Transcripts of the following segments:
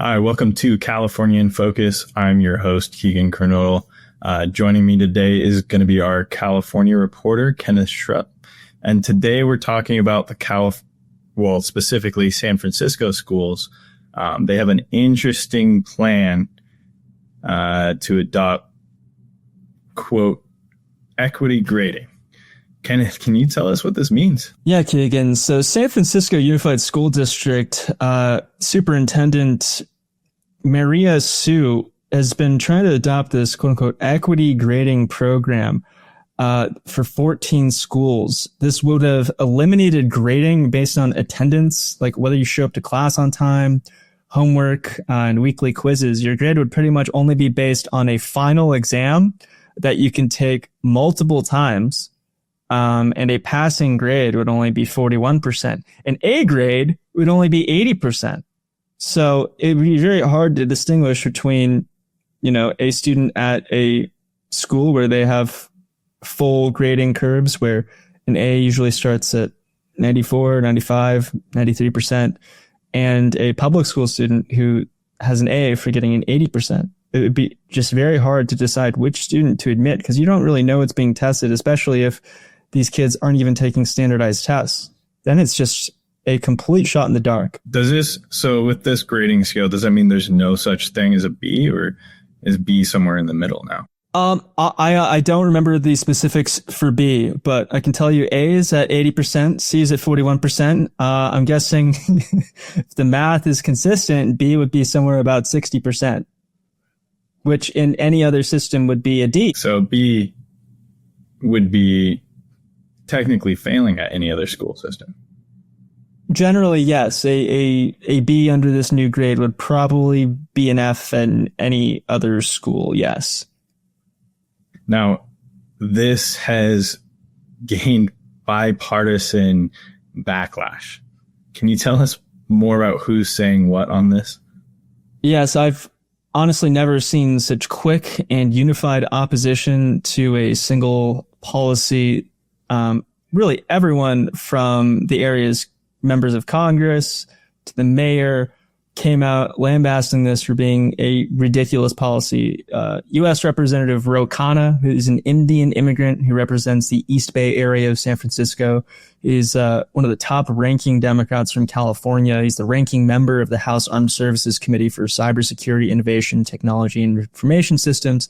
Hi, welcome to California in Focus. I'm your host, Keegan Kernodle. Joining me today is going to be our California reporter, Kenneth Schrupp. And today we're talking about specifically San Francisco schools. They have an interesting plan to adopt, quote, equity grading. Kenneth, can you tell us what this means? Yeah, Keegan. So San Francisco Unified School District Superintendent Maria Su has been trying to adopt this quote unquote equity grading program for 14 schools. This would have eliminated grading based on attendance, like whether you show up to class on time, homework, and weekly quizzes. Your grade would pretty much only be based on a final exam that you can take multiple times. And a passing grade would only be 41%. An A grade would only be 80%. So it would be very hard to distinguish between, a student at a school where they have full grading curves, where an A usually starts at 94, 95, 93%, and a public school student who has an A for getting an 80%. It would be just very hard to decide which student to admit because you don't really know what's being tested, especially if these kids aren't even taking standardized tests. Then it's just a complete shot in the dark. So with this grading scale, does that mean there's no such thing as a B, or is B somewhere in the middle now? I don't remember the specifics for B, but I can tell you A is at 80%, C is at 41%. I'm guessing if the math is consistent, B would be somewhere about 60%, which in any other system would be a D. So B would be technically failing at any other school system. Generally, yes. A B under this new grade would probably be an F in any other school, yes. Now, this has gained bipartisan backlash. Can you tell us more about who's saying what on this? Yes, I've honestly never seen such quick and unified opposition to a single policy. Really everyone from the area's members of Congress to the mayor came out lambasting this for being a ridiculous policy. U.S. Representative Ro Khanna, who is an Indian immigrant who represents the East Bay area of San Francisco, is one of the top-ranking Democrats from California. He's the ranking member of the House Armed Services Committee for Cybersecurity, Innovation, Technology, and Information Systems.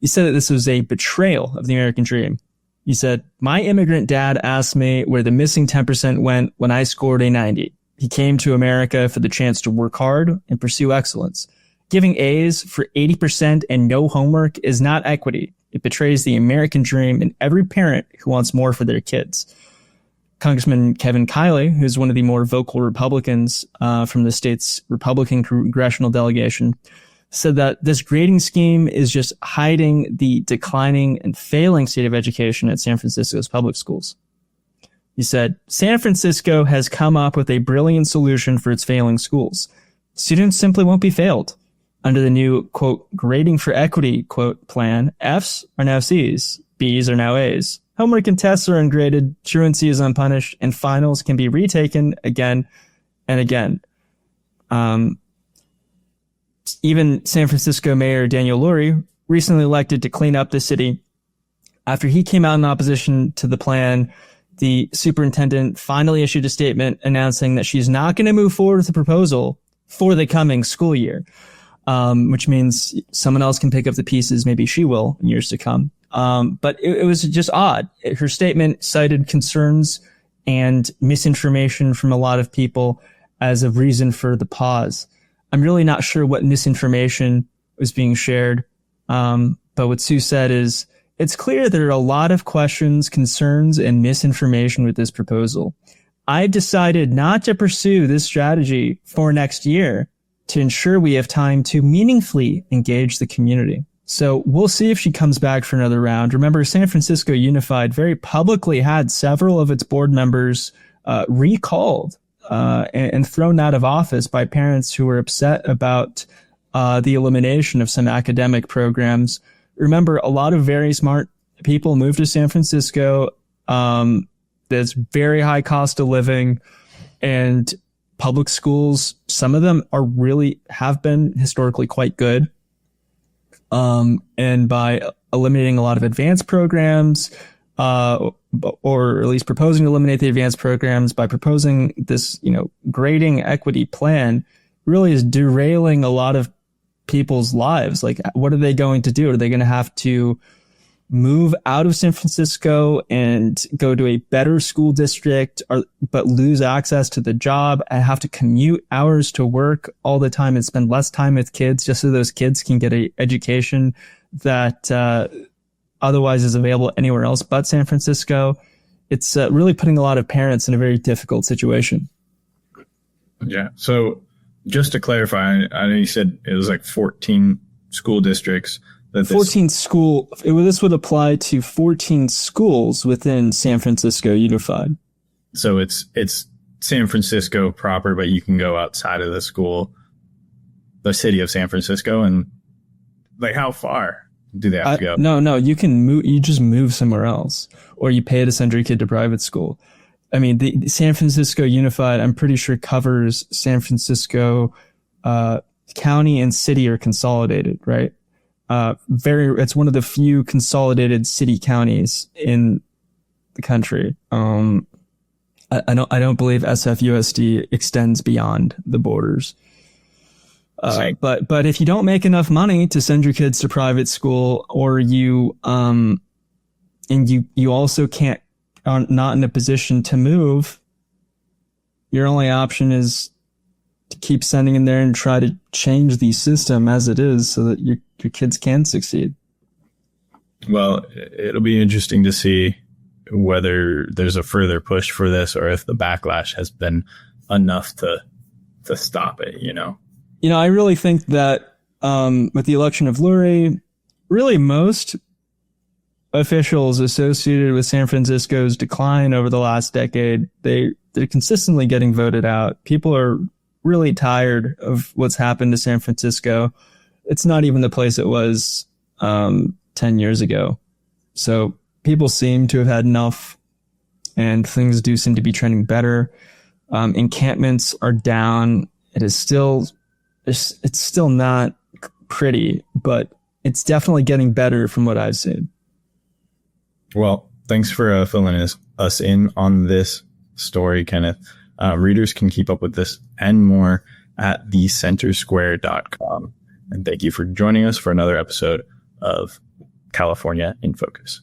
He said that this was a betrayal of the American dream. He said, "My immigrant dad asked me where the missing 10% went when I scored a 90. He came to America for the chance to work hard and pursue excellence. Giving A's for 80% and no homework is not equity. It betrays the American dream and every parent who wants more for their kids." Congressman Kevin Kiley, who's one of the more vocal Republicans from the state's Republican congressional delegation, said that this grading scheme is just hiding the declining and failing state of education at San Francisco's public schools. He said, "San Francisco has come up with a brilliant solution for its failing schools. Students simply won't be failed. Under the new, quote, grading for equity, quote, plan, Fs are now Cs, Bs are now As. Homework and tests are ungraded, truancy is unpunished, and finals can be retaken again and again." Even San Francisco Mayor Daniel Lurie, recently elected to clean up the city, after he came out in opposition to the plan, the superintendent finally issued a statement announcing that she's not going to move forward with the proposal for the coming school year, which means someone else can pick up the pieces. Maybe she will in years to come. But it was just odd. Her statement cited concerns and misinformation from a lot of people as a reason for the pause. I'm really not sure what misinformation was being shared. But what Sue said is, "It's clear there are a lot of questions, concerns, and misinformation with this proposal. I've decided not to pursue this strategy for next year to ensure we have time to meaningfully engage the community." So we'll see if she comes back for another round. Remember, San Francisco Unified very publicly had several of its board members recalled and thrown out of office by parents who were upset about the elimination of some academic programs. Remember, a lot of very smart people moved to San Francisco. There's very high cost of living, and public schools, some of them have been historically quite good. And by eliminating a lot of advanced programs, or at least proposing to eliminate the advanced programs by proposing this, grading equity plan really is derailing a lot of people's lives. Like, what are they going to do? Are they going to have to move out of San Francisco and go to a better school district, but lose access to the job and have to commute hours to work all the time and spend less time with kids just so those kids can get an education that otherwise is available anywhere else but San Francisco? It's really putting a lot of parents in a very difficult situation. Yeah. So just to clarify, I know you said it was like 14 school districts. This would apply to 14 schools within San Francisco Unified. So it's San Francisco proper, but you can go outside of the school, the city of San Francisco, and like how far do they have to go? No, you can move. You just move somewhere else, or you pay to send your kid to private school. I mean, the San Francisco Unified, I'm pretty sure covers San Francisco county and city are consolidated, right? It's one of the few consolidated city counties in the country. I don't believe SFUSD extends beyond the borders. But if you don't make enough money to send your kids to private school, or you also are not in a position to move, your only option is to keep sending them there and try to change the system as it is so that your kids can succeed. Well, it'll be interesting to see whether there's a further push for this or if the backlash has been enough to stop it, I really think that with the election of Lurie, really most officials associated with San Francisco's decline over the last decade, they're consistently getting voted out. People are really tired of what's happened to San Francisco. It's not even the place it was 10 years ago. So people seem to have had enough, and things do seem to be trending better. Encampments are down. It's still not pretty, but it's definitely getting better from what I've seen. Well, thanks for filling us in on this story, Kenneth. Readers can keep up with this and more at thecentersquare.com. And thank you for joining us for another episode of California in Focus.